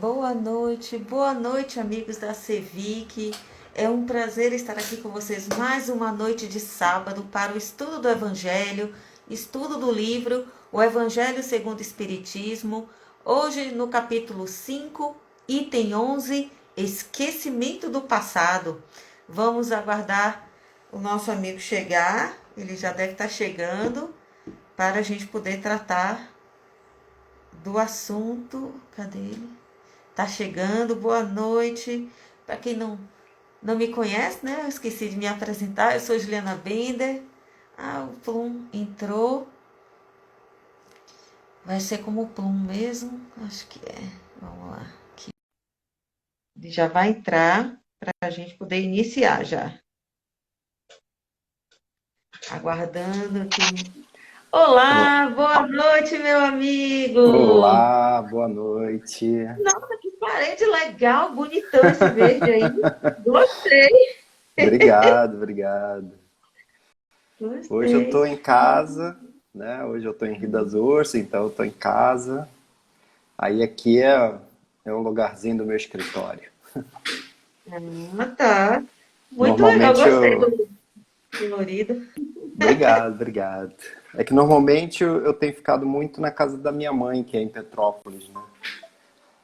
Boa noite, amigos da Cevic. É um prazer estar aqui com vocês mais uma noite de sábado para o estudo do Evangelho, estudo do livro O Evangelho segundo o Espiritismo. Hoje no capítulo 5, item 11, Esquecimento do Passado. Vamos aguardar o nosso amigo chegar, ele já deve estar chegando, para a gente poder tratar do assunto. Cadê ele? Tá chegando, boa noite. Para quem não me conhece, né? Eu esqueci de me apresentar. Eu sou Juliana Bender. Ah, o Plum entrou. Vai ser como o Plum mesmo? Acho que é. Vamos lá. Aqui. Ele já vai entrar para a gente poder iniciar já. Aguardando aqui. Olá, boa noite, meu amigo. Olá, boa noite. Nossa, que parede legal, bonitão esse verde aí. Gostei, Obrigado, obrigado. Hoje eu tô gostei. em casa, né? Hoje eu tô em Rio das Ostras, então eu tô em casa. Aí aqui é o lugarzinho do meu escritório. Ah, tá. Muito legal, Normalmente gostei eu... do colorido. Obrigado, obrigado. É que normalmente eu tenho ficado muito na casa da minha mãe, que é em Petrópolis, né?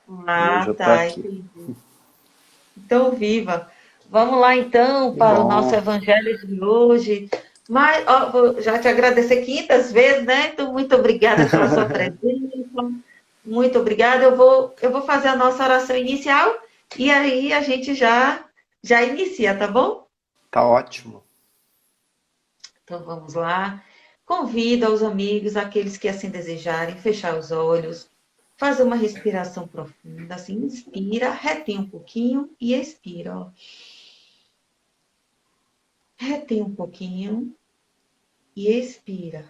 E hoje Ah, eu tô tá, aqui. entendi. Então, viva. Vamos lá, então, Que para o nosso bom. evangelho de hoje. Mas, ó, vou já te agradecer 500 vezes, né? Então, muito obrigada pela sua presença. Muito obrigada. Eu vou fazer a nossa oração inicial e aí a gente já inicia, tá bom? Tá ótimo. Então, vamos lá. Convido aos amigos, aqueles que assim desejarem, fechar os olhos, fazer uma respiração profunda, assim, inspira, retém um pouquinho e expira, ó. Retém um pouquinho e expira.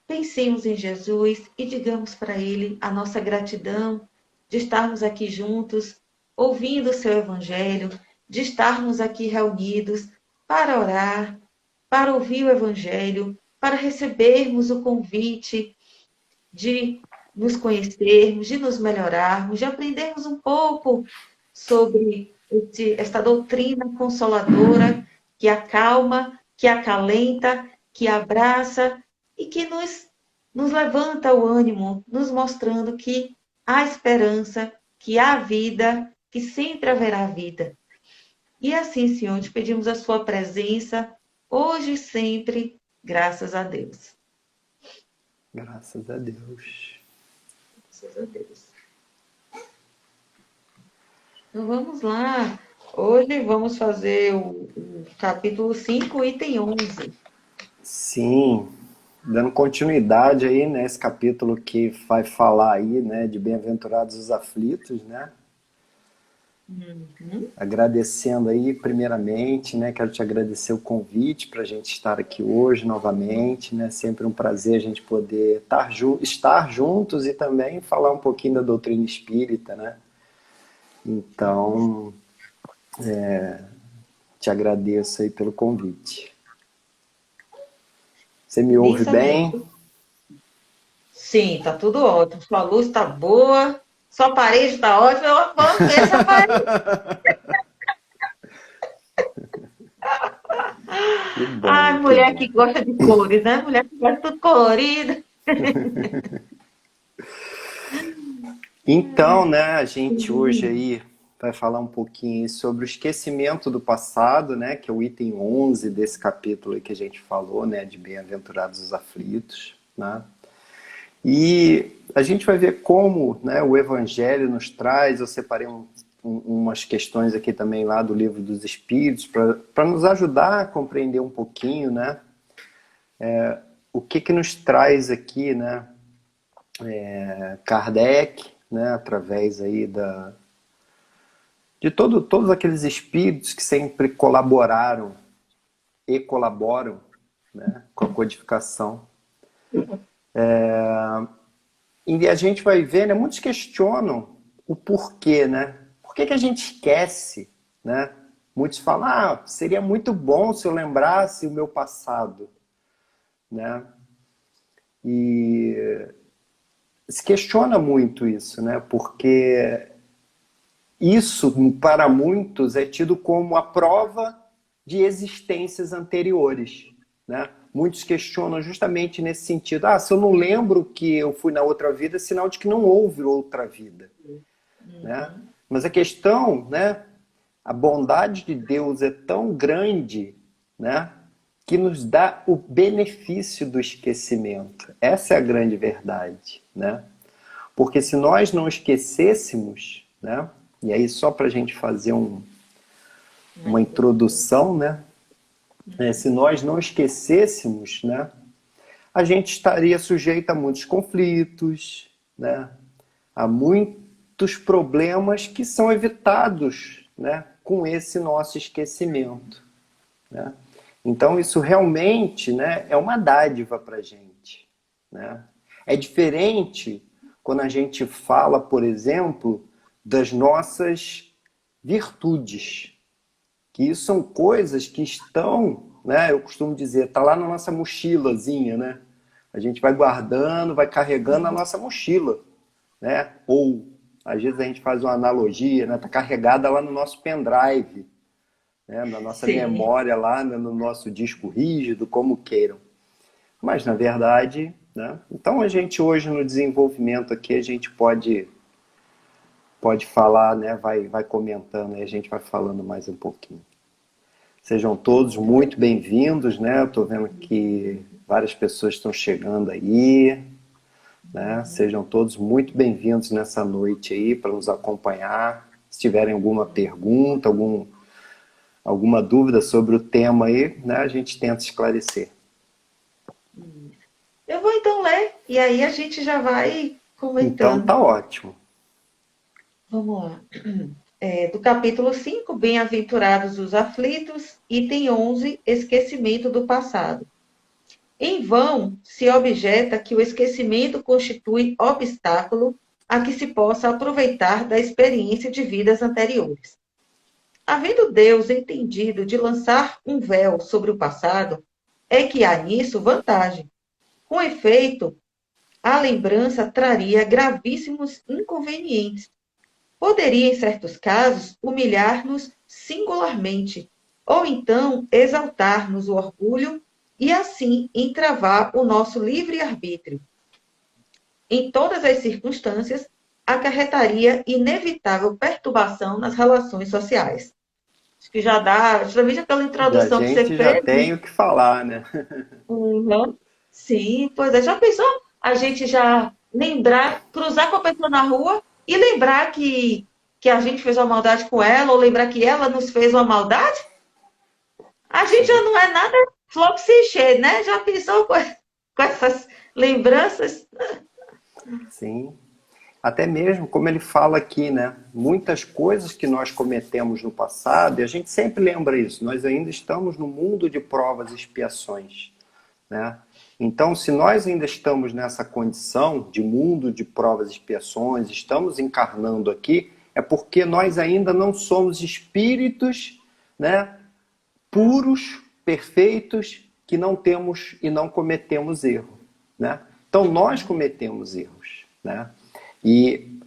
Pensemos em Jesus e digamos para Ele a nossa gratidão de estarmos aqui juntos, ouvindo o seu Evangelho, de estarmos aqui reunidos para orar, para ouvir o Evangelho, para recebermos o convite de nos conhecermos, de nos melhorarmos, de aprendermos um pouco sobre esta doutrina consoladora que acalma, que acalenta, que abraça e que nos levanta o ânimo, nos mostrando que há esperança, que há vida, que sempre haverá vida. E assim, Senhor, te pedimos a sua presença hoje e sempre, graças a Deus. Graças a Deus. Graças a Deus. Então vamos lá. Hoje vamos fazer o capítulo 5, item 11. Sim, dando continuidade aí nesse capítulo que vai falar aí, né, de bem-aventurados os aflitos, né? Uhum. Agradecendo aí primeiramente, né, quero te agradecer o convite para a gente estar aqui hoje novamente, né? Sempre um prazer a gente poder estar juntos e também falar um pouquinho da doutrina espírita, né? Então, te agradeço aí pelo convite. Você me ouve bem? Imensamente. Sim, tá tudo ótimo. Sua luz está boa, sua parede está ótima. Vamos ver essa parede. Que Ai, bom, que mulher bom. que gosta de cores, né? Mulher que gosta de tudo colorido. Então, né, a gente hoje aí vai falar um pouquinho sobre o esquecimento do passado, né, que é o item 11 desse capítulo aí que a gente falou, né, de Bem-aventurados os aflitos, né? E a gente vai ver como, né, o Evangelho nos traz, eu separei umas questões aqui também lá do Livro dos Espíritos para nos ajudar a compreender um pouquinho, né, o que que nos traz aqui, né, Kardec, né, através aí de todos aqueles espíritos que sempre colaboraram e colaboram, né, com a codificação. E a gente vai ver, né, muitos questionam o porquê, né? Por que que a gente esquece, né? Muitos falam, ah, seria muito bom se eu lembrasse o meu passado, né? E se questiona muito isso, né? Porque isso, para muitos, é tido como a prova de existências anteriores, né? Muitos questionam justamente nesse sentido. Ah, se eu não lembro que eu fui na outra vida, é sinal de que não houve outra vida, né? Uhum. Mas a questão, né? A bondade de Deus é tão grande, né? Que nos dá o benefício do esquecimento. Essa é a grande verdade, né? Porque se nós não esquecêssemos, né? E aí só para a gente fazer uma introdução, né? Se nós não esquecêssemos, né? A gente estaria sujeito a muitos conflitos, né? A muitos problemas que são evitados, né? Com esse nosso esquecimento, né? Então isso realmente, né? É uma dádiva para a gente, né? É diferente quando a gente fala, por exemplo, das nossas virtudes, que isso são coisas que estão, né? Eu costumo dizer, tá lá na nossa mochilazinha, né? A gente vai guardando, vai carregando a nossa mochila, né? Ou às vezes a gente faz uma analogia, né? Tá carregada lá no nosso pendrive, né? Na nossa Sim, memória lá, né? No nosso disco rígido, como queiram. Mas na verdade, né? Então a gente hoje no desenvolvimento aqui a gente pode falar, né? Vai comentando, aí a gente vai falando mais um pouquinho. Sejam todos muito bem-vindos, né? Eu estou vendo que várias pessoas estão chegando aí, né? Sejam todos muito bem-vindos nessa noite aí para nos acompanhar. Se tiverem alguma pergunta, alguma dúvida sobre o tema aí, né? A gente tenta esclarecer. eu vou então ler e aí a gente já vai Então comentando. tá ótimo. Vamos lá. Do capítulo 5, Bem-aventurados os aflitos, item 11, esquecimento do passado. Em vão se objeta que o esquecimento constitui obstáculo a que se possa aproveitar da experiência de vidas anteriores. Havendo Deus entendido de lançar um véu sobre o passado, é que há nisso vantagem. Com efeito, a lembrança traria gravíssimos inconvenientes. Poderia, em certos casos, humilhar-nos singularmente, ou então exaltar-nos o orgulho e assim entravar o nosso livre-arbítrio. Em todas as circunstâncias, acarretaria inevitável perturbação nas relações sociais. Acho que já dá, justamente aquela E a introdução que você gente já fez, né? tem o que falar, né? Uhum. Sim, pois é. Já pensou? A gente já lembrar, cruzar com a pessoa na rua e lembrar que a gente fez uma maldade com ela, ou lembrar que ela nos fez uma maldade? A gente já Sim, não é nada fluoxigê, né? Já pensou com essas lembranças? sim. Até mesmo, como ele fala aqui, né? Muitas coisas que nós cometemos no passado, e a gente sempre lembra isso, nós ainda estamos no mundo de provas e expiações, né? Então, se nós ainda estamos nessa condição de mundo de provas e expiações, estamos encarnando aqui, é porque nós ainda não somos espíritos, né, puros, perfeitos, que não temos e não cometemos erro, né? Então, nós cometemos erros, né? E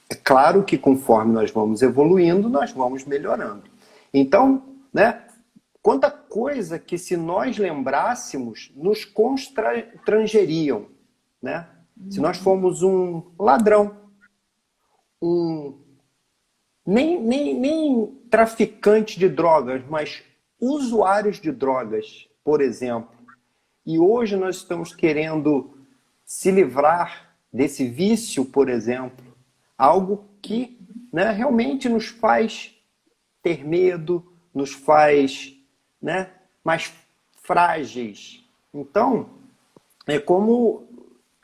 é claro que conforme nós vamos evoluindo, nós vamos melhorando. Então, né, quanta coisa que se nós lembrássemos, nos constrangeriam, né? Se nós formos um ladrão, um nem traficante de drogas, mas usuários de drogas, por exemplo. E hoje nós estamos querendo se livrar desse vício, por exemplo, algo que, né, realmente nos faz ter medo, nos faz, né, mais frágeis. Então, é como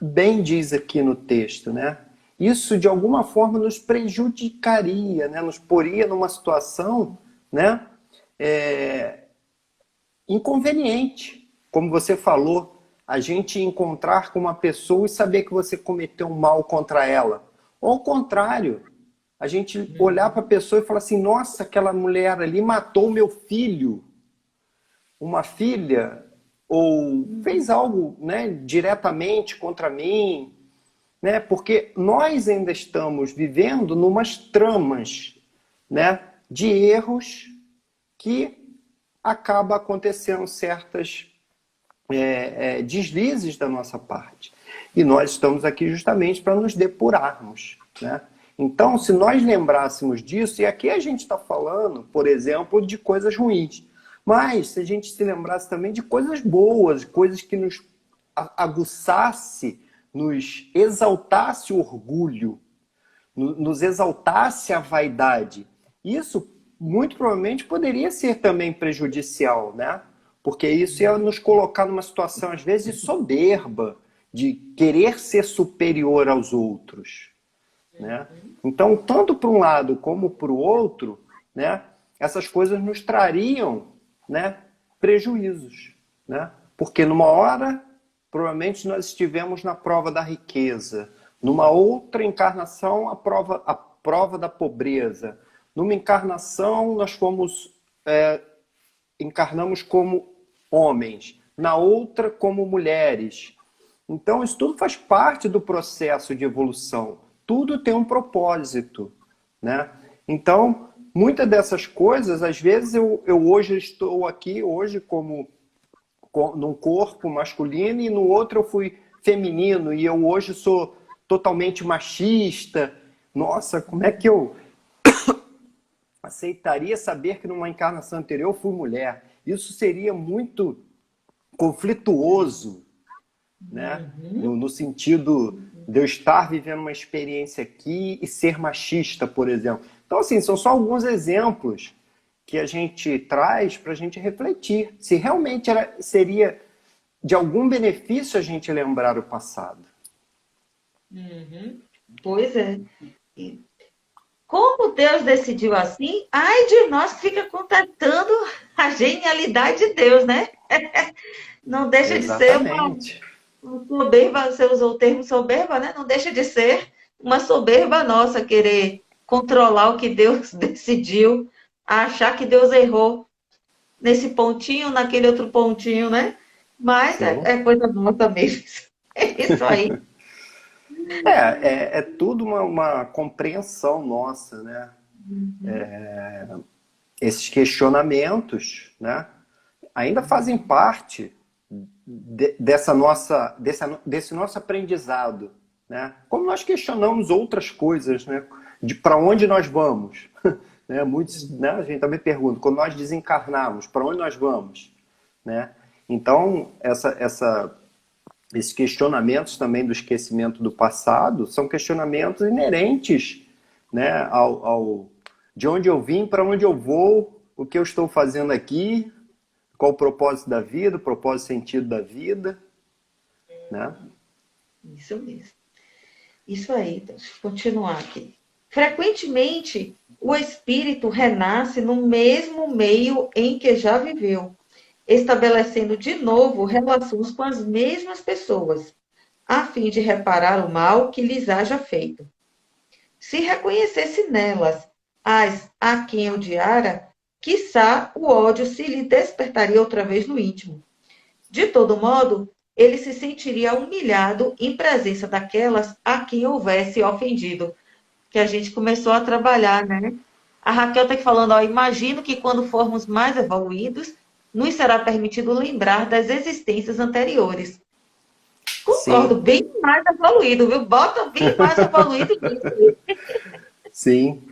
bem diz aqui no texto, né? Isso de alguma forma nos prejudicaria, né? Nos poria numa situação, né? É, inconveniente. Como você falou, a gente encontrar com uma pessoa e saber que você cometeu um mal contra ela. Ou ao contrário, a gente olhar para a pessoa e falar assim: nossa, aquela mulher ali matou meu filho, uma filha, ou fez algo, né, diretamente contra mim. né? Porque nós ainda estamos vivendo numas tramas, né, de erros que acaba acontecendo certas deslizes da nossa parte. E nós estamos aqui justamente para nos depurarmos, né? Então, se nós lembrássemos disso, e aqui a gente está falando, por exemplo, de coisas ruins, mas se a gente se lembrasse também de coisas boas, coisas que nos aguçasse, nos exaltasse o orgulho, nos exaltasse a vaidade, isso muito provavelmente poderia ser também prejudicial, né? Porque isso ia nos colocar numa situação, às vezes, de soberba, de querer ser superior aos outros, né? Então, tanto para um lado como para o outro, né, essas coisas nos trariam, né, prejuízos, né? Porque numa hora, provavelmente nós estivemos na prova da riqueza, numa outra encarnação, a prova da pobreza, numa encarnação nós encarnamos como homens, na outra como mulheres. Então, isso tudo faz parte do processo de evolução. Tudo tem um propósito, né? Então, muitas dessas coisas, às vezes eu hoje estou aqui, hoje como num corpo masculino e no outro eu fui feminino e eu hoje sou totalmente machista. Nossa, como é que eu aceitaria saber que numa encarnação anterior eu fui mulher? Isso seria muito conflituoso, né? No sentido de eu estar vivendo uma experiência aqui e ser machista, por exemplo. Então, assim, são só alguns exemplos que a gente traz para a gente refletir se realmente seria de algum benefício a gente lembrar o passado. Pois é. E como Deus decidiu assim, ai de nós que fica contestando a genialidade de Deus, né? Não deixa de ser Exatamente. uma soberba, você usou o termo soberba, né? Não deixa de ser uma soberba nossa querer controlar o que Deus decidiu, achar que Deus errou nesse pontinho, naquele outro pontinho, né? Mas Sim. é coisa nossa mesmo. É isso aí. É tudo uma compreensão nossa, né? Esses questionamentos, né, ainda fazem parte desse nosso aprendizado, né? Como nós questionamos outras coisas, né? De para onde nós vamos, né? Muitos, né, a gente também pergunta, quando nós desencarnarmos, para onde nós vamos, né? Então, esses questionamentos também do esquecimento do passado são questionamentos inerentes, né, de onde eu vim, para onde eu vou, o que eu estou fazendo aqui, qual o propósito da vida, o propósito e sentido da vida, né? Isso mesmo. Isso aí, deixa eu continuar aqui. Frequentemente, o espírito renasce no mesmo meio em que já viveu, estabelecendo de novo relações com as mesmas pessoas, a fim de reparar o mal que lhes haja feito. Se reconhecesse nelas as a quem odiara, quiçá o ódio se lhe despertaria outra vez no íntimo. De todo modo, ele se sentiria humilhado em presença daquelas a quem houvesse ofendido. Que a gente começou a trabalhar, né? A Raquel está aqui falando, ó, imagino que quando formos mais evoluídos, nos será permitido lembrar das existências anteriores. Concordo, Sim, bem mais evoluído, viu? Bota bem mais evoluído nisso. sim.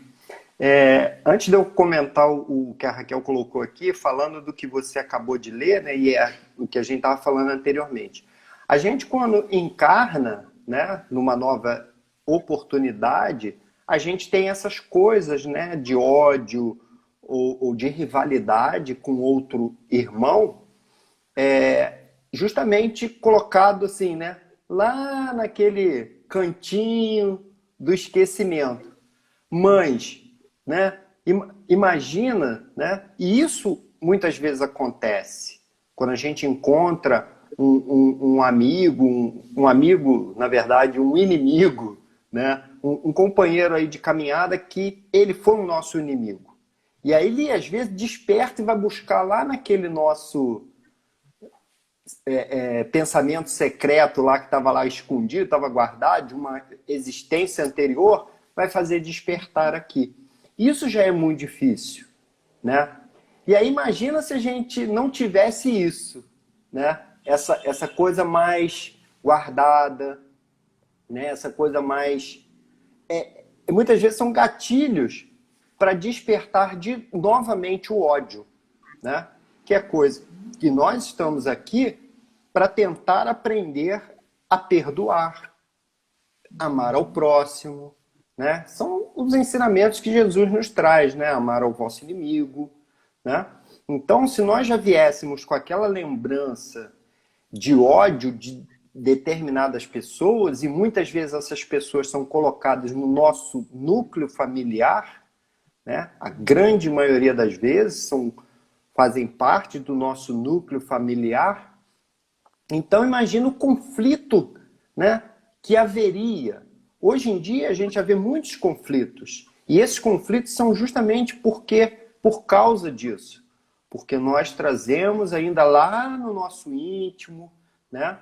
Antes de eu comentar o que a Raquel colocou aqui, falando do que você acabou de ler, né, e é o que a gente estava falando anteriormente. A gente, quando encarna, né, numa nova oportunidade, a gente tem essas coisas, né, de ódio ou de rivalidade com outro irmão, justamente colocado assim, né, lá naquele cantinho do esquecimento. Mas, né, imagina, né, e isso muitas vezes acontece quando a gente encontra um amigo, um amigo, na verdade, um inimigo, né, um companheiro aí de caminhada que ele foi o nosso inimigo. E aí ele, às vezes, desperta e vai buscar lá naquele nosso pensamento secreto lá que estava lá escondido, estava guardado, de uma existência anterior, vai fazer despertar aqui. Isso já é muito difícil, né? E aí imagina se a gente não tivesse isso, né? Essa coisa mais guardada, né? Essa coisa mais... muitas vezes são gatilhos para despertar novamente o ódio, né? Que é coisa que nós estamos aqui para tentar aprender a perdoar, amar ao próximo, né? São os ensinamentos que Jesus nos traz, né? Amar ao vosso inimigo, né? Então, se nós já viéssemos com aquela lembrança de ódio de determinadas pessoas, e muitas vezes essas pessoas são colocadas no nosso núcleo familiar, né? A grande maioria das vezes fazem parte do nosso núcleo familiar. Então imagina o conflito, né, que haveria. Hoje em dia a gente já vê muitos conflitos. E esses conflitos são justamente por causa disso. Porque nós trazemos ainda lá no nosso íntimo, né,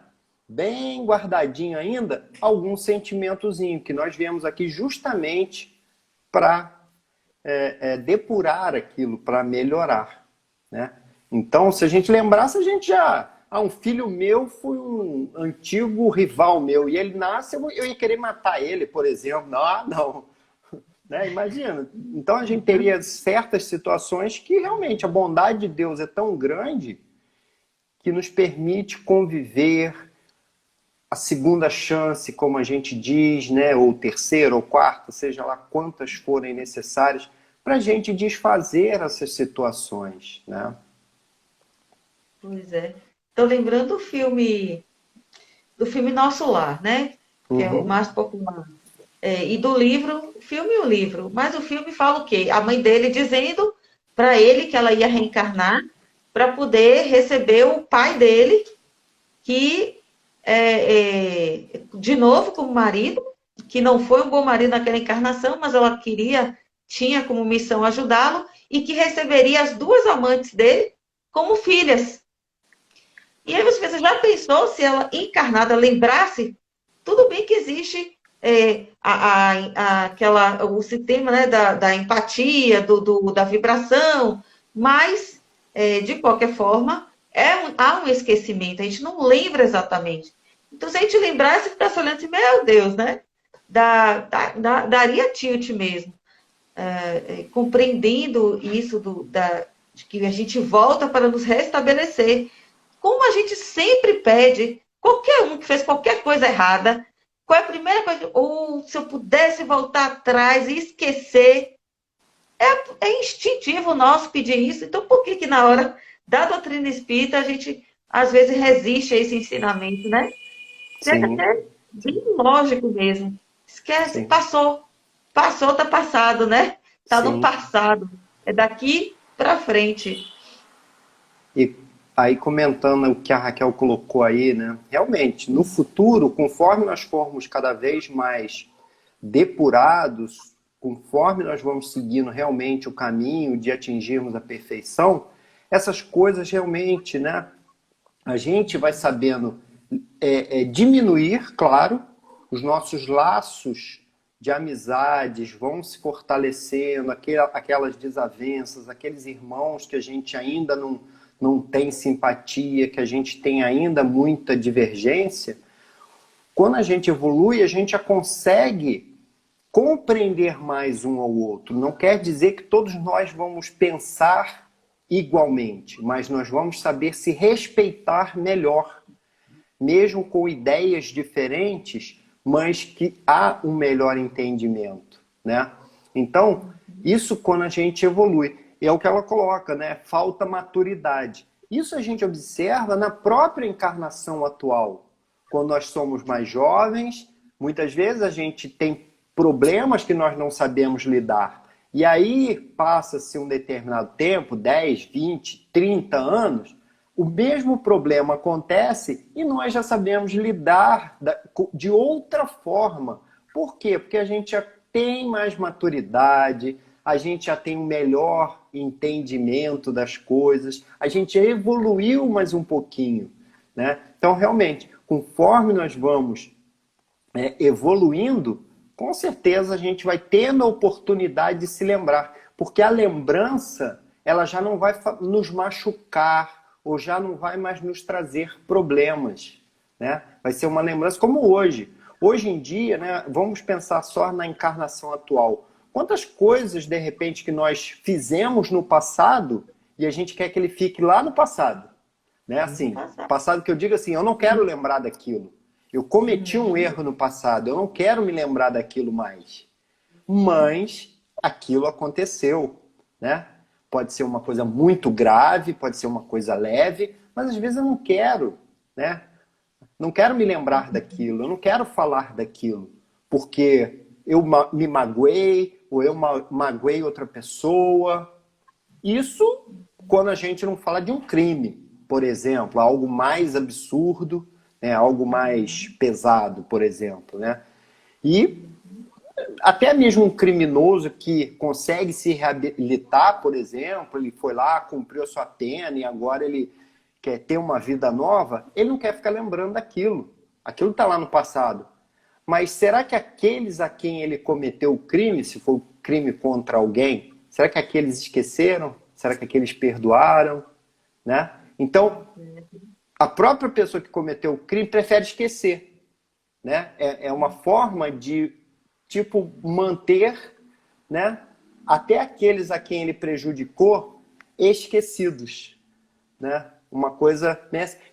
bem guardadinho ainda, algum sentimentozinho que nós viemos aqui justamente para depurar aquilo, para melhorar, né? Então, se a gente lembrasse, a gente já... um filho meu foi um antigo rival meu, e ele nasce, eu ia querer matar ele, por exemplo. Não, não. Né? Imagina. Então, a gente teria certas situações que realmente a bondade de Deus é tão grande que nos permite conviver a segunda chance, como a gente diz, né? Ou terceira, ou quarta, seja lá quantas forem necessárias, para a gente desfazer essas situações, né? Pois é. Estou lembrando do filme Nosso Lar, né? Que é o Uhum. mais popular. E do livro, o filme e o livro. Mas o filme fala o quê? A mãe dele dizendo para ele que ela ia reencarnar para poder receber o pai dele, que de novo como marido, que não foi um bom marido naquela encarnação, mas ela tinha como missão ajudá-lo, e que receberia as duas amantes dele como filhas. E aí você já pensou se ela encarnada lembrasse? Tudo bem que existe o sistema, né, da empatia, da vibração, mas, de qualquer forma, há um esquecimento, a gente não lembra exatamente. Então, se a gente lembrasse, ficasse olhando assim, meu Deus, né? Daria tilt mesmo. Compreendendo isso de que a gente volta para nos restabelecer. Como a gente sempre pede, qualquer um que fez qualquer coisa errada, qual é a primeira coisa? Ou se eu pudesse voltar atrás e esquecer, é instintivo nosso pedir isso. Então, por que na hora da doutrina espírita a gente, às vezes, resiste a esse ensinamento, né? É Sim, até bem lógico mesmo. Esquece, sim, passou. Passou, tá passado, né? Tá no sim. passado. É daqui para frente. E aí, comentando o que a Raquel colocou aí, né? Realmente, no futuro, conforme nós formos cada vez mais depurados, conforme nós vamos seguindo realmente o caminho de atingirmos a perfeição, essas coisas realmente, né? A gente vai sabendo diminuir, claro, os nossos laços de amizades vão se fortalecendo, aquelas desavenças, aqueles irmãos que a gente ainda não tem simpatia, que a gente tem ainda muita divergência. Quando a gente evolui, a gente já consegue compreender mais um ao outro. Não quer dizer que todos nós vamos pensar igualmente, mas nós vamos saber se respeitar melhor, mesmo com ideias diferentes, mas que há um melhor entendimento, né? Então, isso quando a gente evolui. É o que ela coloca, né? Falta maturidade. Isso a gente observa na própria encarnação atual. Quando nós somos mais jovens, muitas vezes a gente tem problemas que nós não sabemos lidar. E aí passa-se um determinado tempo, 10, 20, 30 anos, o mesmo problema acontece e nós já sabemos lidar de outra forma. Por quê? Porque a gente já tem mais maturidade, a gente já tem um melhor entendimento das coisas, a gente já evoluiu mais um pouquinho. né? Então, realmente, conforme nós vamos evoluindo, com certeza a gente vai tendo a oportunidade de se lembrar. Porque a lembrança, ela já não vai nos machucar, ou já não vai mais nos trazer problemas, né? Vai ser uma lembrança como hoje. Hoje em dia, né, vamos pensar só na encarnação atual. Quantas coisas, de repente, que nós fizemos no passado e a gente quer que ele fique lá no passado, né? Assim, passado que eu digo assim, eu não quero lembrar daquilo. Eu cometi um erro no passado, eu não quero me lembrar daquilo mais. Mas aquilo aconteceu, né? Pode ser uma coisa muito grave, pode ser uma coisa leve, mas às vezes eu não quero, né? Não quero me lembrar daquilo, eu não quero falar daquilo, porque eu me magoei, ou eu magoei outra pessoa. Isso quando a gente não fala de um crime, por exemplo, algo mais absurdo, né? Algo mais pesado, por exemplo, né? E até mesmo um criminoso que consegue se reabilitar, por exemplo, ele foi lá, cumpriu a sua pena e agora ele quer ter uma vida nova, ele não quer ficar lembrando daquilo. Aquilo está lá no passado. Mas será que aqueles a quem ele cometeu o crime, se for crime contra alguém, será que aqueles esqueceram? Será que aqueles perdoaram? Né? Então, a própria pessoa que cometeu o crime prefere esquecer. Né? É uma forma de, tipo, manter, né, até aqueles a quem ele prejudicou esquecidos. Né? Uma coisa...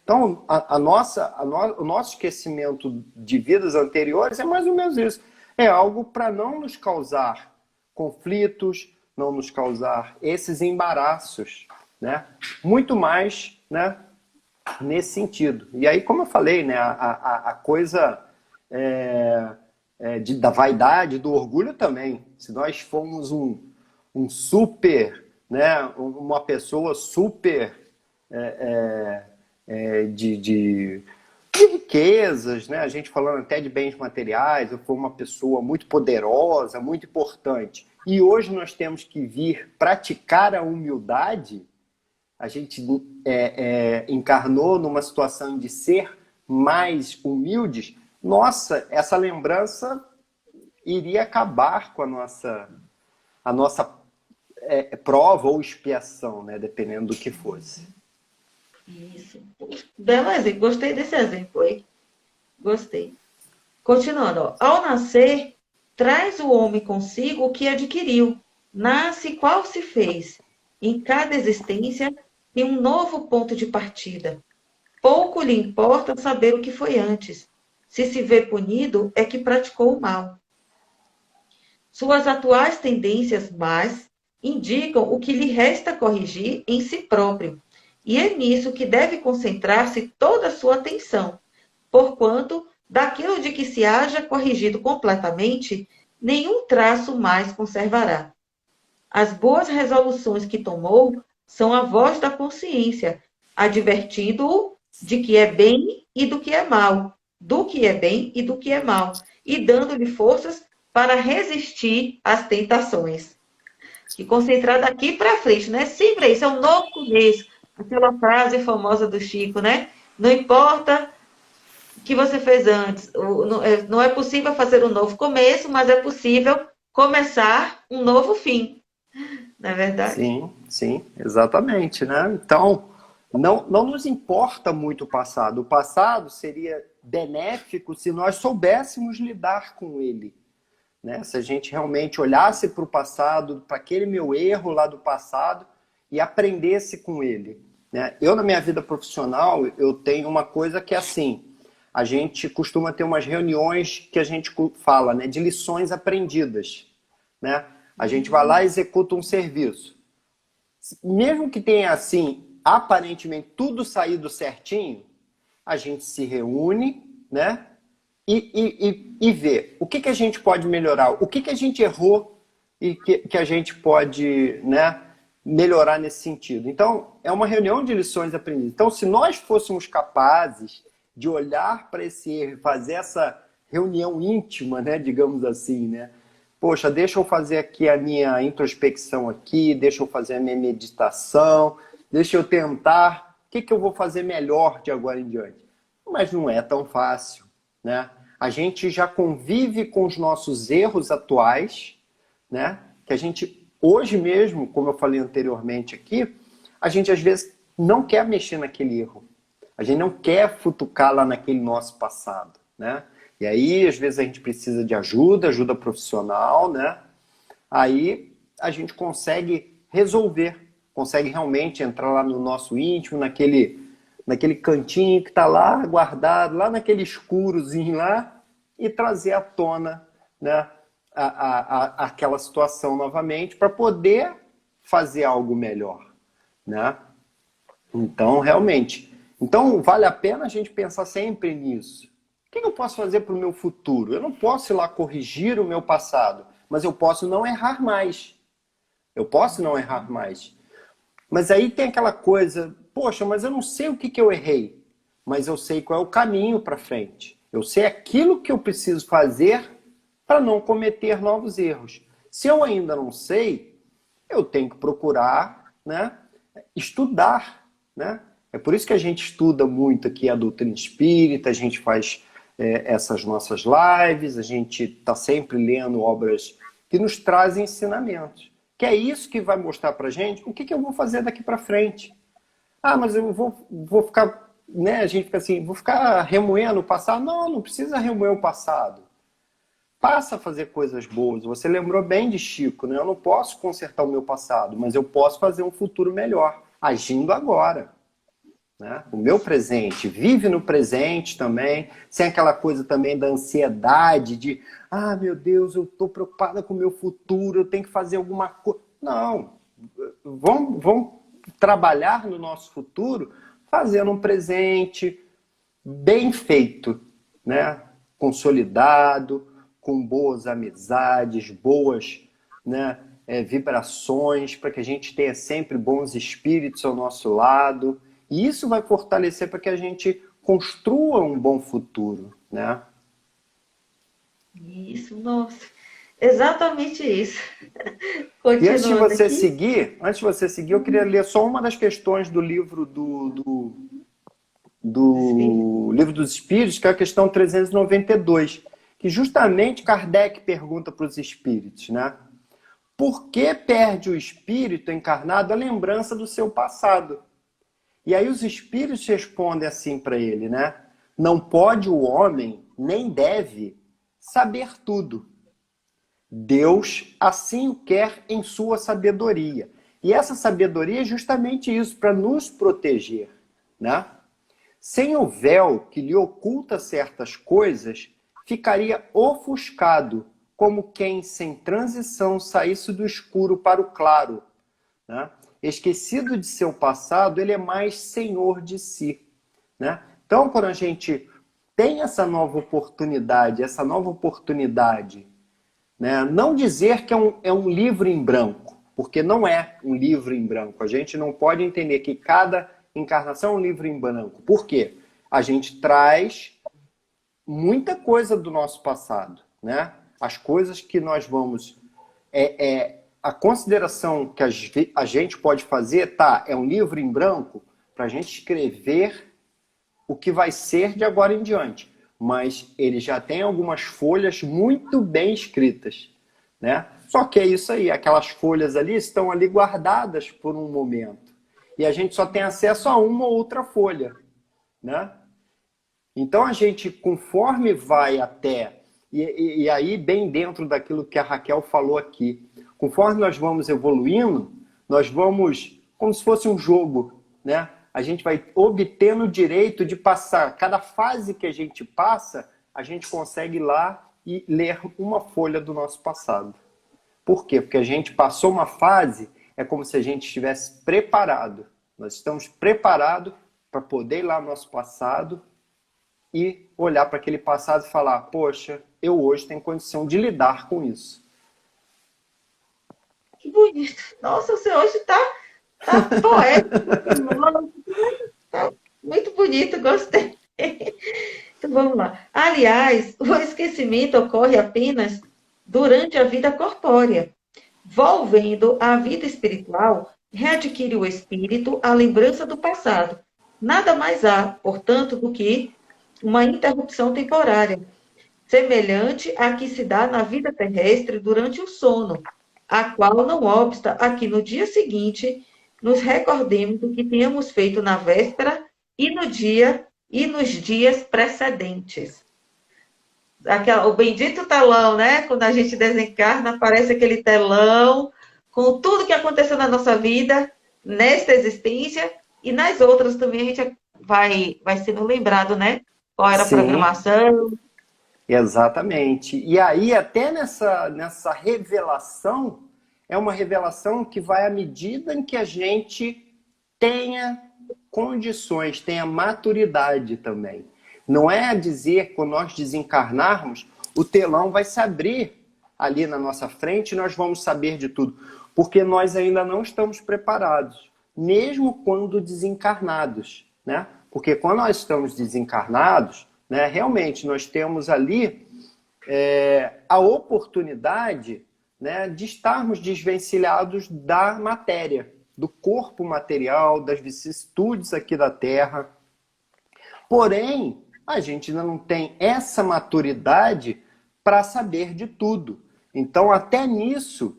Então, o nosso esquecimento de vidas anteriores é mais ou menos isso. É algo para não nos causar conflitos, não nos causar esses embaraços. Né? Muito mais, né, nesse sentido. E aí, como eu falei, né, a coisa da vaidade, do orgulho também. Se nós formos um super, né, uma pessoa super de riquezas, né, a gente falando até de bens materiais, eu for uma pessoa muito poderosa, muito importante, e hoje nós temos que vir praticar a humildade, a gente encarnou numa situação de ser mais humildes, nossa, essa lembrança iria acabar com a nossa prova ou expiação, né? Dependendo do que fosse. Isso. Belo exemplo. Gostei desse exemplo aí. Gostei. Continuando. Ó. Ao nascer, traz o homem consigo o que adquiriu. Nasce qual se fez. Em cada existência tem um novo ponto de partida. Pouco lhe importa saber o que foi antes. Se vê punido, é que praticou o mal. Suas atuais tendências más indicam o que lhe resta corrigir em si próprio, e é nisso que deve concentrar-se toda a sua atenção, porquanto, daquilo de que se haja corrigido completamente, nenhum traço mais conservará. As boas resoluções que tomou são a voz da consciência, advertindo-o de que é bem e do que é mal, do que é bem e do que é mal, e dando-lhe forças para resistir às tentações. E concentrar daqui para frente, né? Sempre é isso, é um novo começo. Aquela frase famosa do Chico, né? Não importa o que você fez antes, não é possível fazer um novo começo, mas é possível começar um novo fim. Não é verdade? Sim, sim, exatamente, né? Então, não nos importa muito o passado. O passado seria benéfico se nós soubéssemos lidar com ele. Né? Se a gente realmente olhasse para o passado, para aquele meu erro lá do passado e aprendesse com ele. Né? Eu, na minha vida profissional, eu tenho uma coisa que é assim, a gente costuma ter umas reuniões que a gente fala, né, de lições aprendidas. Né? A gente vai lá e executa um serviço. Mesmo que tenha, assim, aparentemente tudo saído certinho, a gente se reúne, né? E ver o que a gente pode melhorar, o que a gente errou e que a gente pode, né, melhorar nesse sentido. Então, é uma reunião de lições aprendidas. Então, se nós fôssemos capazes de olhar para esse erro, fazer essa reunião íntima, né, digamos assim, né? Poxa, deixa eu fazer aqui a minha introspecção aqui, deixa eu fazer a minha meditação, deixa eu tentar que que eu vou fazer melhor de agora em diante? Mas não é tão fácil, né? A gente já convive com os nossos erros atuais, né? Que a gente, hoje mesmo, como eu falei anteriormente aqui, a gente às vezes não quer mexer naquele erro. A gente não quer futucar lá naquele nosso passado, né? E aí, às vezes, a gente precisa de ajuda profissional, né? Aí a gente consegue resolver, consegue realmente entrar lá no nosso íntimo, naquele cantinho que está lá guardado, lá naquele escurozinho lá, e trazer à tona, né, aquela situação novamente para poder fazer algo melhor, né? Então, realmente, então vale a pena a gente pensar sempre nisso. O que eu posso fazer para o meu futuro? Eu não posso ir lá corrigir o meu passado, mas eu posso não errar mais. Eu posso não errar mais. Mas aí tem aquela coisa, poxa, mas eu não sei o que eu errei, mas eu sei qual é o caminho para frente. Eu sei aquilo que eu preciso fazer para não cometer novos erros. Se eu ainda não sei, eu tenho que procurar, né, estudar, né? É por isso que a gente estuda muito aqui a doutrina espírita, a gente faz essas nossas lives, a gente está sempre lendo obras que nos trazem ensinamentos. Que é isso que vai mostrar para a gente o que eu vou fazer daqui para frente. Ah, mas eu vou ficar, né? A gente fica assim, vou ficar remoendo o passado. Não, não precisa remoer o passado. Passa a fazer coisas boas. Você lembrou bem de Chico, né? Eu não posso consertar o meu passado, mas eu posso fazer um futuro melhor, agindo agora. Né? O meu presente, vive no presente também, sem aquela coisa também da ansiedade, de meu Deus, eu estou preocupada com o meu futuro, eu tenho que fazer alguma coisa. Não, vamos trabalhar no nosso futuro fazendo um presente bem feito, né? Consolidado, com boas amizades, boas, né, vibrações, para que a gente tenha sempre bons espíritos ao nosso lado. E isso vai fortalecer para que a gente construa um bom futuro, né? Isso, nossa. Exatamente isso. E antes de Continuando você aqui. seguir, eu queria ler só uma das questões do livro do Livro dos Espíritos, que é a questão 392, que justamente Kardec pergunta para os espíritos, né? Por que perde o espírito encarnado a lembrança do seu passado? E aí os espíritos respondem assim para ele, né? Não pode o homem, nem deve, saber tudo. Deus assim o quer em sua sabedoria. E essa sabedoria é justamente isso, para nos proteger, né? Sem o véu que lhe oculta certas coisas, ficaria ofuscado, como quem sem transição saísse do escuro para o claro, né? Esquecido de seu passado, ele é mais senhor de si, né? Então, quando a gente tem essa nova oportunidade, né? Não dizer que é um livro em branco, porque não é um livro em branco. A gente não pode entender que cada encarnação é um livro em branco. Por quê? A gente traz muita coisa do nosso passado, né? As coisas que nós vamos... a consideração que a gente pode fazer, é um livro em branco para a gente escrever o que vai ser de agora em diante. Mas ele já tem algumas folhas muito bem escritas, né? Só que é isso aí, aquelas folhas ali estão ali guardadas por um momento. E a gente só tem acesso a uma ou outra folha, né? Então a gente, conforme vai até... E aí, bem dentro daquilo que a Raquel falou aqui, conforme nós vamos evoluindo, nós vamos, como se fosse um jogo, né? A gente vai obtendo o direito de passar. Cada fase que a gente passa, a gente consegue ir lá e ler uma folha do nosso passado. Por quê? Porque a gente passou uma fase, é como se a gente estivesse preparado. Nós estamos preparados para poder ir lá no nosso passado e olhar para aquele passado e falar, poxa, eu hoje tenho condição de lidar com isso. Que bonito. Nossa, você hoje está poético. Tá muito bonito, gostei. Então vamos lá. Aliás, o esquecimento ocorre apenas durante a vida corpórea. Volvendo à vida espiritual, readquire o espírito a lembrança do passado, Nada mais há, portanto, do que uma interrupção temporária, semelhante à que se dá na vida terrestre durante o sono, a qual não obsta a que no dia seguinte nos recordemos do que tínhamos feito na véspera e no dia e nos dias precedentes. O bendito telão, né? Quando a gente desencarna, aparece aquele telão com tudo que aconteceu na nossa vida, nesta existência e nas outras também a gente vai sendo lembrado, né? Qual era a Sim, programação. exatamente. E aí, até nessa revelação, é uma revelação que vai à medida em que a gente tenha condições, tenha maturidade também. Não é dizer que quando nós desencarnarmos, o telão vai se abrir ali na nossa frente e nós vamos saber de tudo. Porque nós ainda não estamos preparados, mesmo quando desencarnados, né? Porque quando nós estamos desencarnados, né, realmente nós temos ali a oportunidade, né, de estarmos desvencilhados da matéria, do corpo material, das vicissitudes aqui da Terra. Porém, a gente ainda não tem essa maturidade para saber de tudo. Então, até nisso,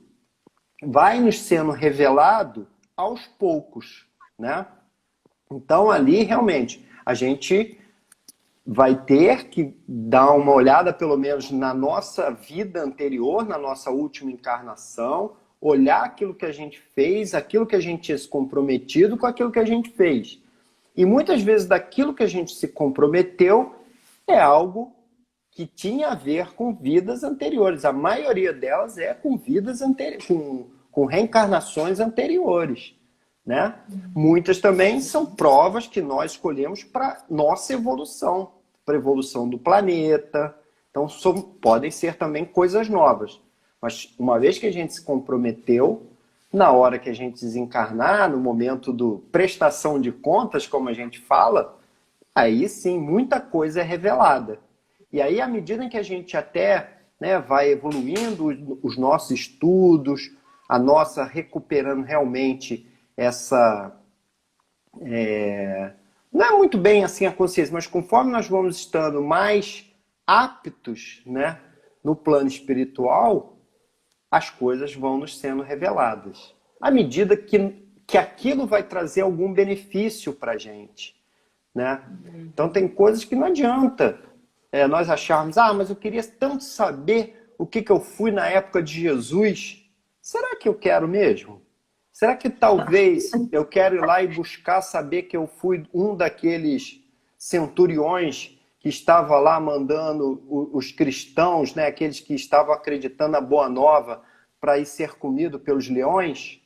vai nos sendo revelado aos poucos, né? Então, ali, realmente, a gente vai ter que dar uma olhada, pelo menos, na nossa vida anterior, na nossa última encarnação, olhar aquilo que a gente fez, aquilo que a gente tinha se comprometido com aquilo que a gente fez. E muitas vezes daquilo que a gente se comprometeu é algo que tinha a ver com vidas anteriores. A maioria delas é com vidas anteriores, com reencarnações anteriores, né? Muitas também são provas que nós escolhemos para nossa evolução, para a evolução do planeta. Então, podem ser também coisas novas. Mas uma vez que a gente se comprometeu, na hora que a gente desencarnar, no momento do prestação de contas, como a gente fala, aí sim, muita coisa é revelada. E aí, à medida em que a gente até, né, vai evoluindo os nossos estudos, a nossa recuperando realmente essa... não é muito bem assim a consciência, mas conforme nós vamos estando mais aptos, né, no plano espiritual, as coisas vão nos sendo reveladas. À medida que aquilo vai trazer algum benefício para a gente, né? Então tem coisas que não adianta nós acharmos, mas eu queria tanto saber o que eu fui na época de Jesus. Será que eu quero mesmo? Será que talvez eu quero ir lá e buscar saber que eu fui um daqueles centuriões que estava lá mandando os cristãos, né, aqueles que estavam acreditando na Boa Nova, para ir ser comido pelos leões?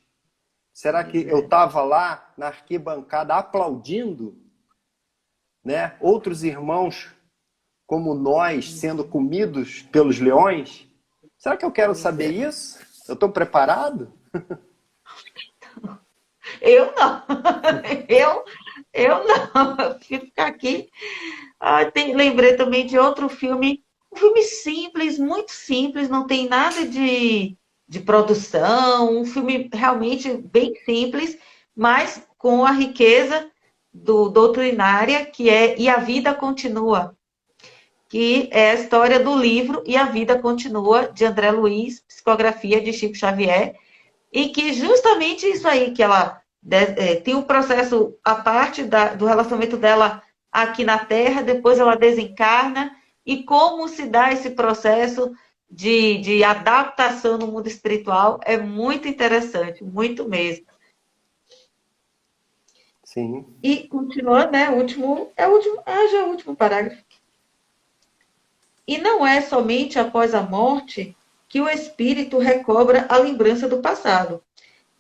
Será que eu estava lá na arquibancada aplaudindo, né, outros irmãos como nós sendo comidos pelos leões? Será que eu quero saber isso? Eu estou preparado? Eu não. Eu não. Eu prefiro ficar aqui. Lembrei também de outro filme, um filme simples, muito simples, não tem nada de produção, um filme realmente bem simples, mas com a riqueza doutrinária que é E a Vida Continua, que é a história do livro E a Vida Continua, de André Luiz, psicografia de Chico Xavier, e que justamente isso aí, que ela tem um processo, a parte do relacionamento dela aqui na Terra, depois ela desencarna, e como se dá esse processo de adaptação no mundo espiritual, é muito interessante, muito mesmo. Sim. E continuando, né, já é o último parágrafo. E não é somente após a morte que o espírito recobra a lembrança do passado.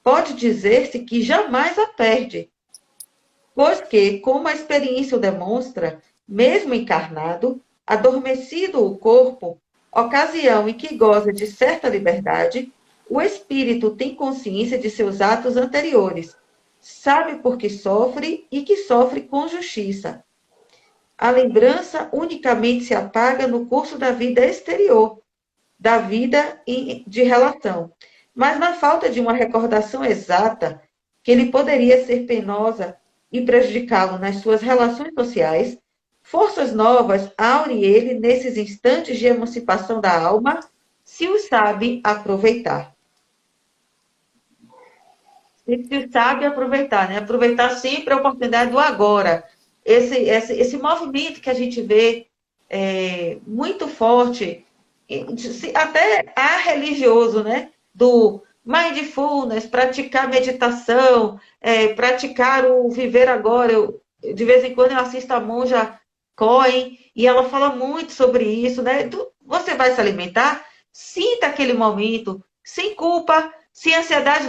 Pode dizer-se que jamais a perde, pois que, como a experiência o demonstra, mesmo encarnado, adormecido o corpo, ocasião em que goza de certa liberdade, o espírito tem consciência de seus atos anteriores, sabe por que sofre e que sofre com justiça. A lembrança unicamente se apaga no curso da vida exterior, da vida de relação. Mas na falta de uma recordação exata, que lhe poderia ser penosa e prejudicá-lo nas suas relações sociais, forças novas aurem ele nesses instantes de emancipação da alma, se os sabe aproveitar. Se sabe aproveitar, né? Aproveitar sempre a oportunidade do agora. Esse movimento que a gente vê muito forte, até há religioso, né? Do mindfulness, praticar meditação, praticar o viver agora. De vez em quando eu assisto a monja Cohen e ela fala muito sobre isso, né? Você vai se alimentar, sinta aquele momento, sem culpa, sem ansiedade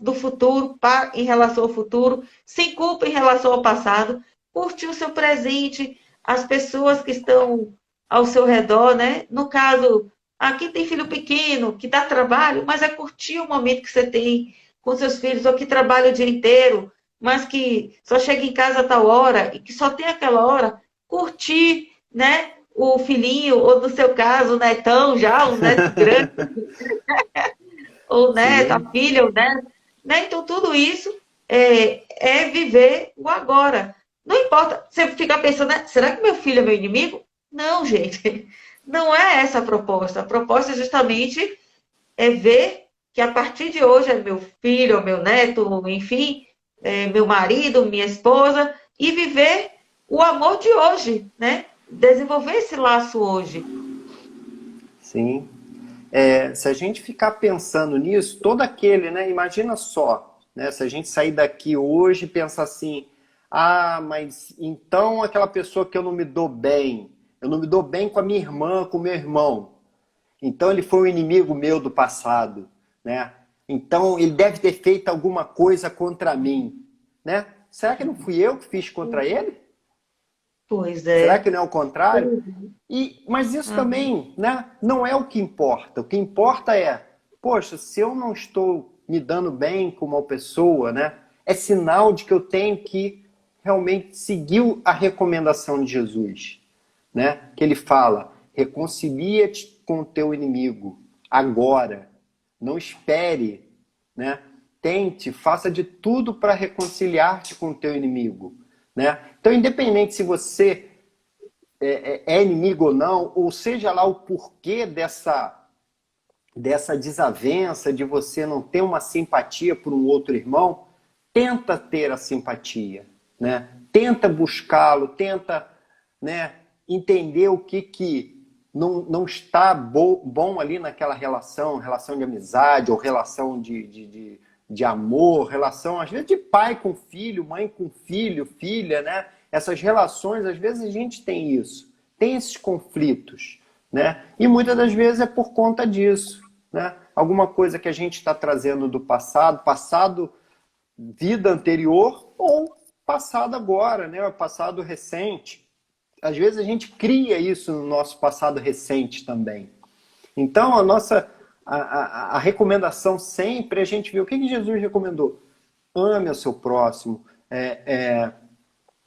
do futuro, em relação ao futuro, sem culpa em relação ao passado, curtir o seu presente, as pessoas que estão ao seu redor, né? No caso, aqui tem filho pequeno, que dá trabalho, mas é curtir o momento que você tem com seus filhos, ou que trabalha o dia inteiro, mas que só chega em casa a tal hora, e que só tem aquela hora, curtir, né? O filhinho, ou no seu caso, o netão já, um neto grande, ou neto, a Sim, filha, ou neto, né? Então, tudo isso é viver o agora. Não importa, você fica pensando, né? Será que meu filho é meu inimigo? Não, gente, não é essa a proposta. A proposta é justamente ver que a partir de hoje é meu filho, meu neto, enfim, meu marido, minha esposa, e viver o amor de hoje, né? Desenvolver esse laço hoje. sim. Se a gente ficar pensando nisso, todo aquele, né? Imagina só, né? Se a gente sair daqui hoje e pensar assim, ah, mas então aquela pessoa que eu não me dou bem com a minha irmã, com o meu irmão. Então ele foi um inimigo meu do passado, né? Então ele deve ter feito alguma coisa contra mim, né? Será que não fui eu que fiz contra ele? Pois Será é. que não é o contrário? Mas isso Uhum. também, né, não é o que importa. O que importa é, poxa, se eu não estou me dando bem com uma pessoa, né, é sinal de que eu tenho que realmente seguir a recomendação de Jesus, né? Que ele fala: reconcilia-te com o teu inimigo agora, não espere, né? Tente, faça de tudo para reconciliar-te com o teu inimigo, né? Então, independente se você é inimigo ou não, ou seja lá o porquê dessa desavença, de você não ter uma simpatia por um outro irmão, tenta ter a simpatia, né? Tenta buscá-lo, tenta, né, entender o que não está bom ali naquela relação de amizade, ou relação de amor, relação às vezes de pai com filho, mãe com filho, filha, né? Essas relações, às vezes a gente tem isso, tem esses conflitos, né? E muitas das vezes é por conta disso, né? Alguma coisa que a gente está trazendo do passado, vida anterior, ou passado agora, né? Passado recente. Às vezes a gente cria isso no nosso passado recente também. Então a recomendação sempre é a gente ver o que Jesus recomendou. Ame o seu próximo.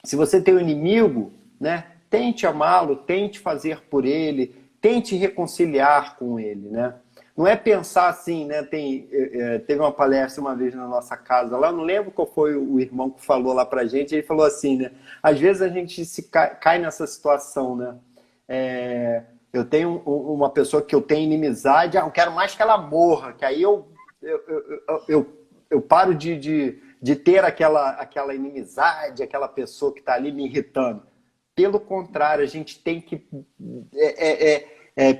Se você tem um inimigo, né? Tente amá-lo, tente fazer por ele, tente reconciliar com ele, né? Não é pensar assim, né? Teve uma palestra uma vez na nossa casa lá, eu não lembro qual foi o irmão que falou lá pra gente, ele falou assim, né? Às vezes a gente cai nessa situação, né? Eu tenho uma pessoa que eu tenho inimizade, eu quero mais que ela morra, que aí eu, eu, eu, eu paro de ter aquela inimizade, aquela pessoa que está ali me irritando. Pelo contrário, a gente tem que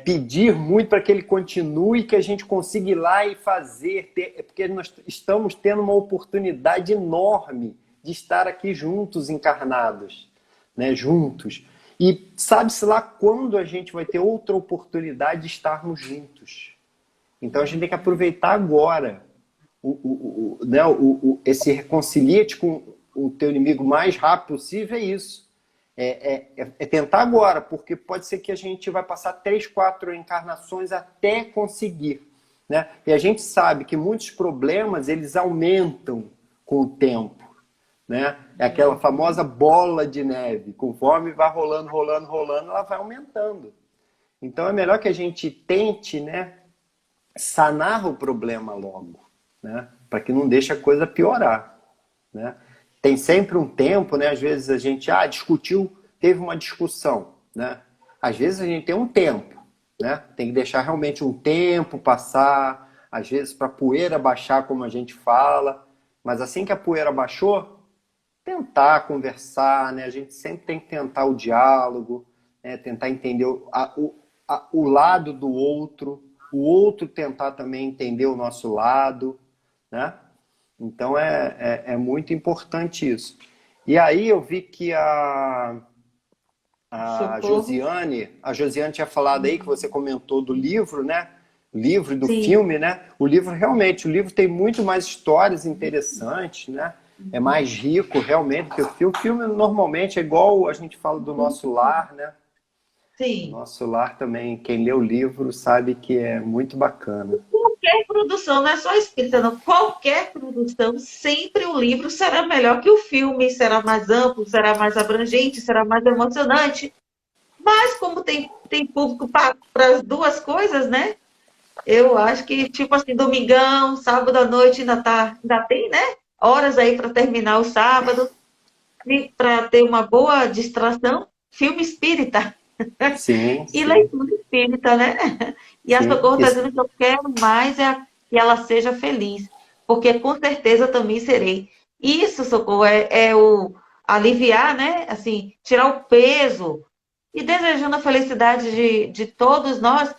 pedir muito para que ele continue, que a gente consiga ir lá e fazer, porque nós estamos tendo uma oportunidade enorme de estar aqui juntos, encarnados, né, juntos. E sabe-se lá quando a gente vai ter outra oportunidade de estarmos juntos. Então a gente tem que aproveitar agora. Né, esse reconcilia-te com o teu inimigo o mais rápido possível é isso. É tentar agora, porque pode ser que a gente vai passar 3, 4 encarnações até conseguir. Né? E a gente sabe que muitos problemas eles aumentam com o tempo. Né? É aquela famosa bola de neve. Conforme vai rolando, rolando, rolando, ela vai aumentando. Então é melhor que a gente tente, né, sanar o problema logo, né? Para que não deixe a coisa piorar, né? tem sempre um tempo, né? Às vezes a gente discutiu, teve uma discussão, né? Às vezes a gente tem um tempo, né? Tem que deixar realmente um tempo passar, às vezes para a poeira baixar, como a gente fala. Mas assim que a poeira baixou, tentar conversar, né? A gente sempre tem que tentar o diálogo, né? Tentar entender o lado do outro, o outro tentar também entender o nosso lado, né? Então é muito importante isso. E aí eu vi que Socorro. A Josiane tinha falado aí que você comentou do livro, né? O livro e do Sim. filme, né? O livro realmente, o livro tem muito mais histórias interessantes, né? É mais rico realmente que o filme. O filme normalmente é igual a gente fala do nosso lar, né? O Sim. nosso lar também, quem lê o livro sabe que é muito bacana. Qualquer produção, não é só escrita, não. Qualquer produção, sempre o livro será melhor que o filme, será mais amplo, será mais abrangente, será mais emocionante. Mas como tem público para as duas coisas, né? Eu acho que, tipo assim, domingão, sábado à noite ainda tem, né? Horas aí para terminar o sábado, para ter uma boa distração. Filme espírita Sim, e sim, leitura espírita, né? E a sim. Socorro está dizendo que eu quero mais que ela seja feliz, porque com certeza eu também serei. Isso, Socorro, é o aliviar, né? Assim, tirar o peso e desejando a felicidade de todos nós.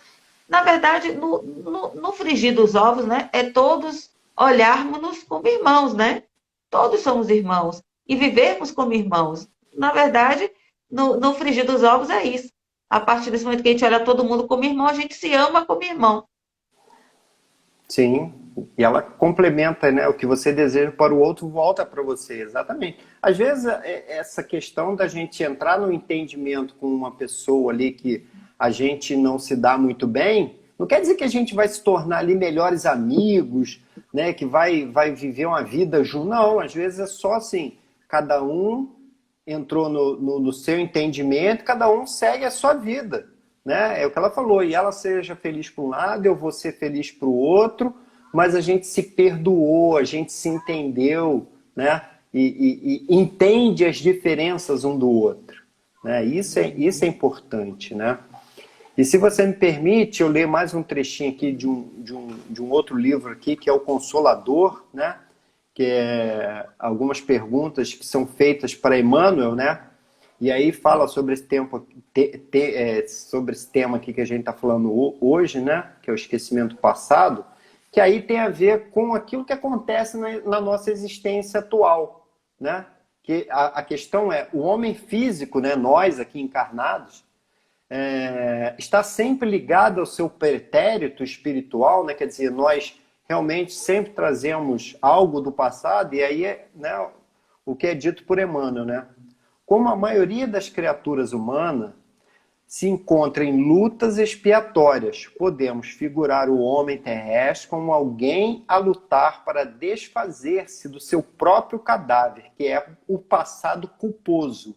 Na verdade, no frigir dos ovos, né? É todos olharmos-nos como irmãos, né? Todos somos irmãos e vivermos como irmãos. Na verdade, no frigir dos ovos é isso. A partir desse momento que a gente olha todo mundo como irmão, a gente se ama como irmão. Sim, e ela complementa, né? O que você deseja para o outro volta para você, exatamente. Às vezes, essa questão da gente entrar no entendimento com uma pessoa ali que a gente não se dá muito bem, não quer dizer que a gente vai se tornar ali melhores amigos, né? Que vai viver uma vida junto. Não, às vezes é só assim, cada um entrou no seu entendimento, cada um segue a sua vida, né? É o que ela falou, e ela seja feliz para um lado, eu vou ser feliz para o outro, mas a gente se perdoou, a gente se entendeu, né? E entende as diferenças um do outro, né? Isso é importante, né? E se você me permite, eu ler mais um trechinho aqui de um outro livro aqui, que é o Consolador, né? Que é algumas perguntas que são feitas para Emmanuel, né? E aí fala sobre esse tempo, sobre esse tema aqui que a gente está falando hoje, né? Que é o esquecimento passado, que aí tem a ver com aquilo que acontece na nossa existência atual, né? Que a questão é, o homem físico, né? Nós aqui encarnados, está sempre ligado ao seu pretérito espiritual, né? Quer dizer, nós realmente sempre trazemos algo do passado, e aí né, o que é dito por Emmanuel, né? Como a maioria das criaturas humanas se encontra em lutas expiatórias, podemos figurar o homem terrestre como alguém a lutar para desfazer-se do seu próprio cadáver, que é o passado culposo,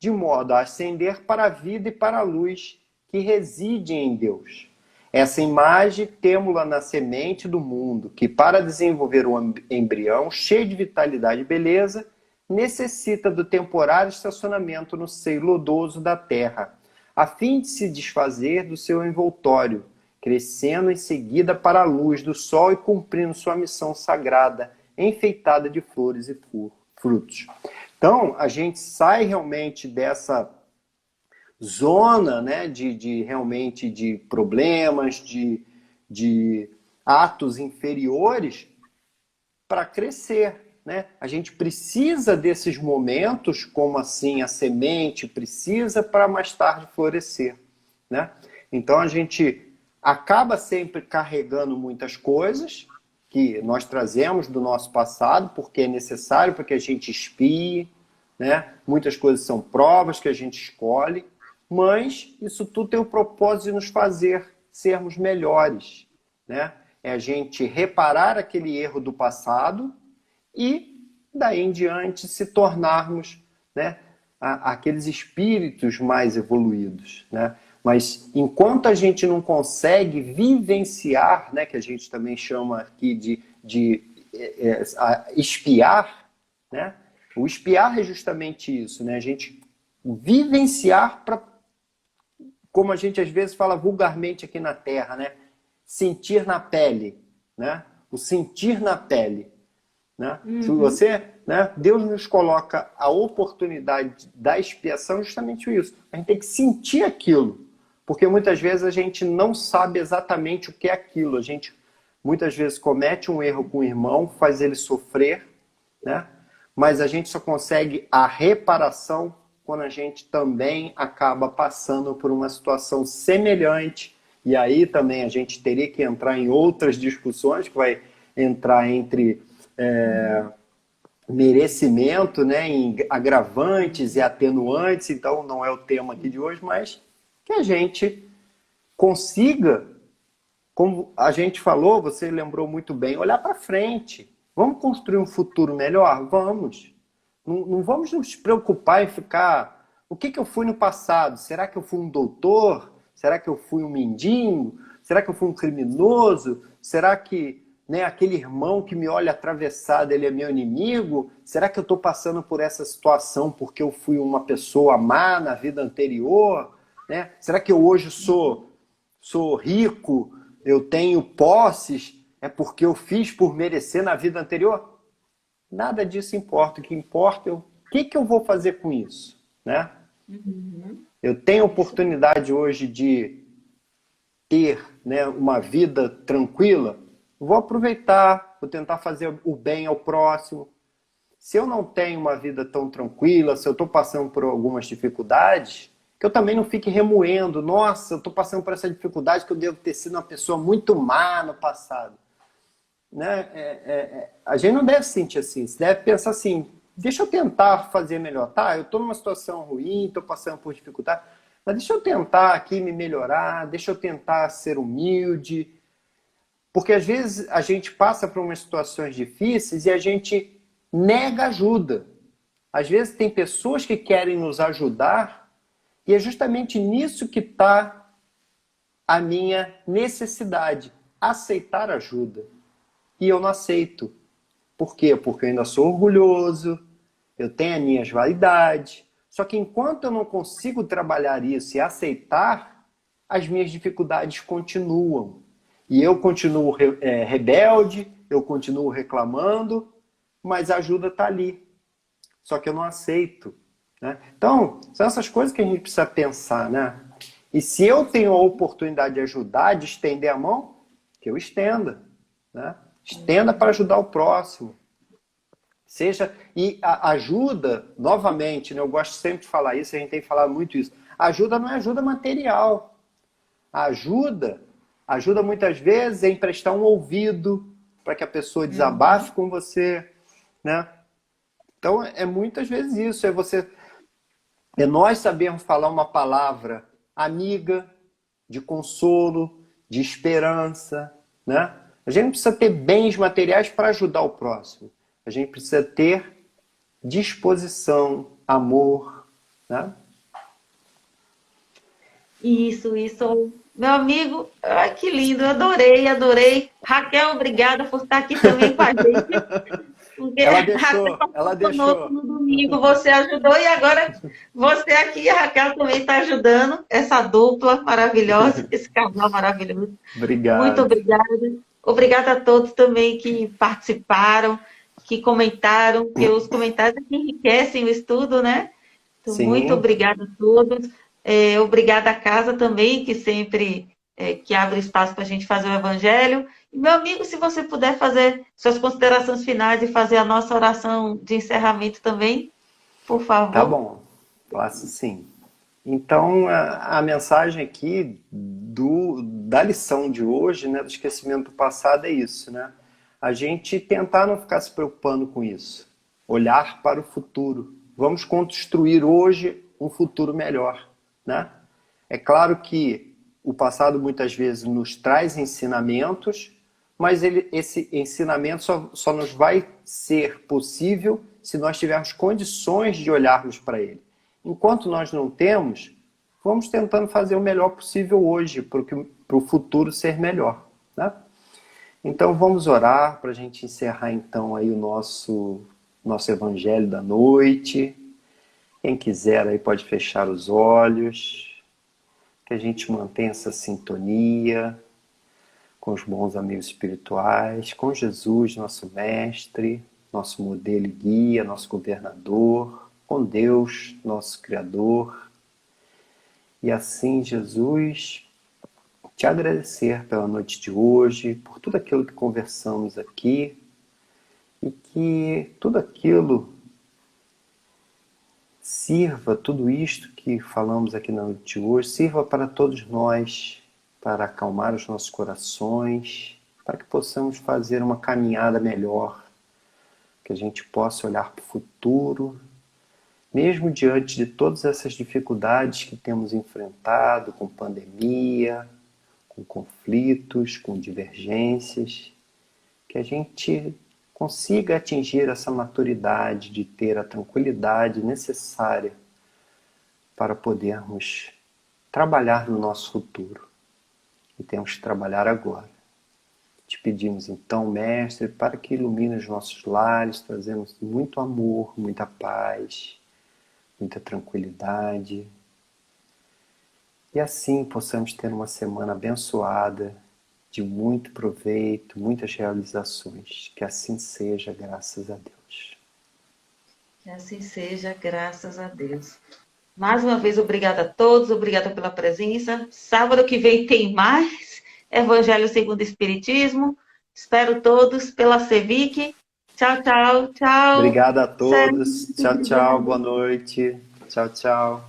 de modo a ascender para a vida e para a luz que reside em Deus. Essa imagem temos-la na semente do mundo, que para desenvolver um embrião cheio de vitalidade e beleza, necessita do temporário estacionamento no seio lodoso da terra, a fim de se desfazer do seu envoltório, crescendo em seguida para a luz do sol e cumprindo sua missão sagrada, enfeitada de flores e frutos. Então, a gente sai realmente dessa zona, né, realmente de problemas, de atos inferiores para crescer, né? A gente precisa desses momentos, como assim a semente precisa para mais tarde florescer, né? Então a gente acaba sempre carregando muitas coisas que nós trazemos do nosso passado, porque é necessário para que a gente espie, né? Muitas coisas são provas que a gente escolhe, mas isso tudo tem o propósito de nos fazer sermos melhores, né? É a gente reparar aquele erro do passado e daí em diante se tornarmos, né, aqueles espíritos mais evoluídos, né? Mas enquanto a gente não consegue vivenciar, né, que a gente também chama aqui de espiar, né, O espiar é justamente isso, né? A gente vivenciar para, como a gente às vezes fala vulgarmente aqui na Terra, né? Sentir na pele, né? O sentir na pele, né? Se Uhum. você, né? Deus nos coloca a oportunidade da expiação justamente isso. A gente tem que sentir aquilo, porque muitas vezes a gente não sabe exatamente o que é aquilo. A gente muitas vezes comete um erro com o irmão, faz ele sofrer, né? Mas a gente só consegue a reparação quando a gente também acaba passando por uma situação semelhante. E aí também a gente teria que entrar em outras discussões, que vai entrar entre merecimento, né, em agravantes e atenuantes, então não é o tema aqui de hoje, mas que a gente consiga, como a gente falou, você lembrou muito bem, olhar para frente. Vamos construir um futuro melhor? Vamos. Não vamos nos preocupar em ficar... O que eu fui no passado? Será que eu fui um doutor? Será que eu fui um mendigo? Será que eu fui um criminoso? Será que, né, aquele irmão que me olha atravessado, ele é meu inimigo? Será que eu estou passando por essa situação porque eu fui uma pessoa má na vida anterior? Né? Será que eu hoje sou rico, eu tenho posses, é porque eu fiz por merecer na vida anterior? Nada disso importa. O que importa é o que eu vou fazer com isso, né? Uhum. Eu tenho Isso. oportunidade hoje de ter, né, uma vida tranquila, vou aproveitar, vou tentar fazer o bem ao próximo. Se eu não tenho uma vida tão tranquila, se eu estou passando por algumas dificuldades, que eu também não fique remoendo, nossa, eu estou passando por essa dificuldade que eu devo ter sido uma pessoa muito má no passado. Né? A gente não deve se sentir assim, você deve pensar assim, deixa eu tentar fazer melhor, tá? Eu estou numa situação ruim, estou passando por dificuldade, mas deixa eu tentar aqui me melhorar, deixa eu tentar ser humilde, porque às vezes a gente passa por umas situações difíceis e a gente nega ajuda. Às vezes tem pessoas que querem nos ajudar e é justamente nisso que está a minha necessidade, aceitar ajuda. E eu não aceito. Por quê? Porque eu ainda sou orgulhoso, eu tenho as minhas vaidades. Só que enquanto eu não consigo trabalhar isso e aceitar, as minhas dificuldades continuam. E eu continuo rebelde, eu continuo reclamando, mas a ajuda está ali. Só que eu não aceito. Né? Então, são essas coisas que a gente precisa pensar. Né? E se eu tenho a oportunidade de ajudar, de estender a mão, que eu estenda. Né? Estenda para ajudar o próximo. Seja, e a ajuda, novamente, né, eu gosto sempre de falar isso, a gente tem falado muito isso. Ajuda não é ajuda material. A ajuda muitas vezes é emprestar um ouvido para que a pessoa Uhum. desabafe com você, né? Então é muitas vezes isso, é nós sabermos falar uma palavra amiga, de consolo, de esperança, né? A gente não precisa ter bens materiais para ajudar o próximo. A gente precisa ter disposição, amor, né? Isso. Meu amigo, ai, que lindo, eu adorei, adorei. Raquel, obrigada por estar aqui também com a gente, porque Ela a Raquel deixou, ela passou conosco deixou. no domingo, você ajudou e agora você aqui, a Raquel também está ajudando, essa dupla maravilhosa, esse casal maravilhoso. Muito Obrigado. obrigada. Obrigada a todos também que participaram, que comentaram, porque os comentários é que enriquecem o estudo, né? Então, muito Sim, obrigada a todos. Obrigada à casa também, que sempre que abre espaço para a gente fazer o evangelho. E, meu amigo, se você puder fazer suas considerações finais e fazer a nossa oração de encerramento também, por tá favor. bom. Faço sim. Então, a mensagem aqui da lição de hoje, né, do esquecimento do passado é isso, né? A gente tentar não ficar se preocupando com isso. Olhar para o futuro. Vamos construir hoje um futuro melhor, né? É claro que o passado muitas vezes nos traz ensinamentos, mas esse ensinamento só nos vai ser possível se nós tivermos condições de olharmos para ele. Enquanto nós não temos, vamos tentando fazer o melhor possível hoje, para o futuro ser melhor. Né? Então vamos orar para a gente encerrar então aí o nosso nosso evangelho da noite. Quem quiser aí pode fechar os olhos, que a gente mantenha essa sintonia com os bons amigos espirituais, com Jesus, nosso mestre, nosso modelo e guia, nosso governador, com Deus, nosso Criador. E assim, Jesus, te agradecer pela noite de hoje, por tudo aquilo que conversamos aqui, e que tudo aquilo sirva, tudo isto que falamos aqui na noite de hoje, sirva para todos nós, para acalmar os nossos corações, para que possamos fazer uma caminhada melhor, que a gente possa olhar para o futuro, mesmo diante de todas essas dificuldades que temos enfrentado, com pandemia, com conflitos, com divergências, que a gente consiga atingir essa maturidade de ter a tranquilidade necessária para podermos trabalhar no nosso futuro. E temos que trabalhar agora. Te pedimos então, Mestre, para que ilumine os nossos lares, trazemos muito amor, muita paz, muita tranquilidade. E assim possamos ter uma semana abençoada, de muito proveito, muitas realizações. Que assim seja, graças a Deus. Que assim seja, graças a Deus. Mais uma vez, obrigada a todos, obrigada pela presença. Sábado que vem tem mais Evangelho segundo o Espiritismo. Espero todos pela CEVIC. Tchau, tchau, tchau. Obrigado a todos. Tchau, tchau. Boa noite. Tchau, tchau.